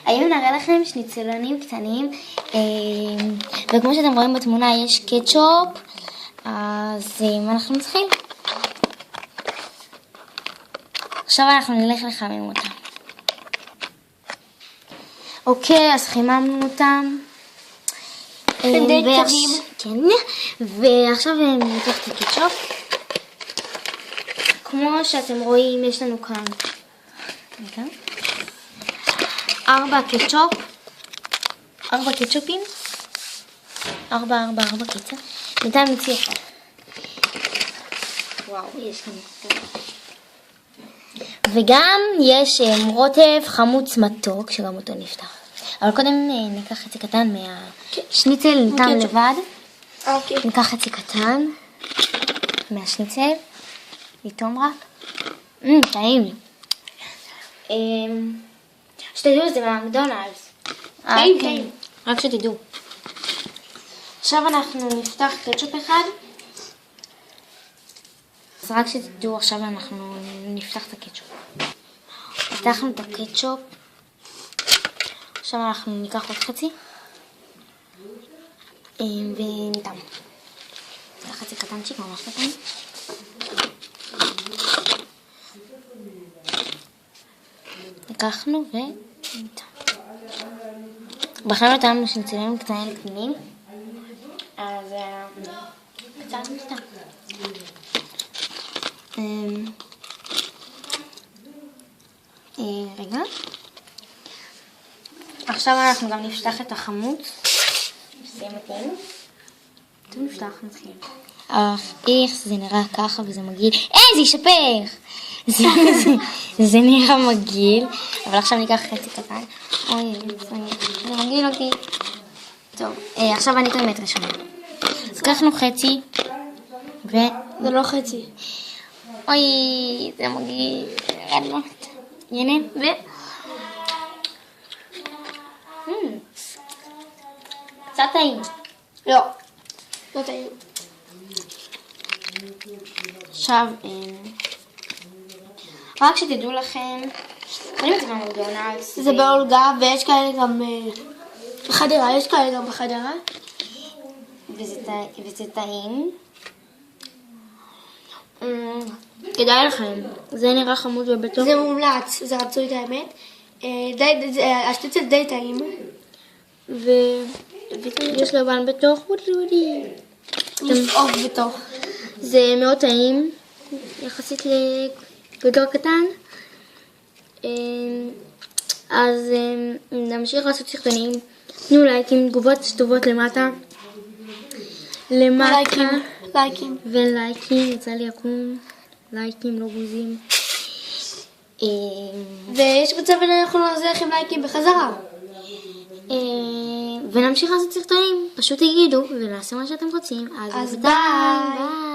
היום נראה לכם שניצלונים קטנים, וכמו שאתם רואים בתמונה יש קטשופ, אז אנחנו נתחיל. עכשיו אנחנו נלך לחמם אותם. אוקיי, אז חיממנו אותם. די טובים. כן, ועכשיו ניקח את הקטשופ. כמו שאתם רואים, יש לנו כאן 4 קטשופים. 4 קטשופ. בינתיים נוציא אחד. וואו, יש לנו. וגם יש רוטב חמוץ מתוק, שגם אותו נפתח. אבל קודם ניקח חצי קטן מהשניצל, ניתן לבד. ניקח חצי קטן מהשניצל. לטעום רק. טעים. שתדעו, זה מהמקדונלדס. כן. רק שתדעו. עכשיו אנחנו נפתח קטשופ אחד. אז רק שתדעו, עכשיו אנחנו נפתח את הקטשופ. פתחנו את הקטשופ. עכשיו אנחנו ניקח עוד חצי. וניתן. זה חצי קטנצ'יק, ממש קטן. לקחנו וניתן. בחרנו אותנו שניצלים קטנים קטנים. אז קצת ניתן. רגע. עכשיו אנחנו גם נפתח את החמוץ. זה מתאים. טוב, נפתח, נתחיל. איך זה נראה ככה וזה מגעיל. זה ישפר! זה נראה מגעיל. אבל עכשיו ניקח חצי קטן. אוי, זה מגעיל אותי. טוב, עכשיו אני תאמת ראשונה. אז לקחנו חצי. זה לא חצי. אוי, זה מגעיל. רדות. הנה, קצת טעים. לא טעים. עכשיו, רק שתדעו לכם, קוראים את זה במקדונלדס. זה באולגה, ויש כאלה גם בחדרה, יש כאלה גם בחדרה. וזה טעים. כדאי לכם, זה נראה חמוד ובטוח. זה מומלץ, זה רצוי את האמת. השניצל די טעים. ויש לבן בתוך, וודי. יש עוף בתוך. זה מאוד טעים, יחסית לגדול קטן. אז נמשיך לעשות סרטונים. תנו לייקים, תגובות טובות למטה. לייקים. ולייקים, יצא לי לקום. לייקים, לא בוזים. ויש מצב ואנחנו נעשה לכם לייקים בחזרה. ונמשיך לעשות סרטונים. פשוט תגידו ונעשה מה שאתם רוצים. אז ביי.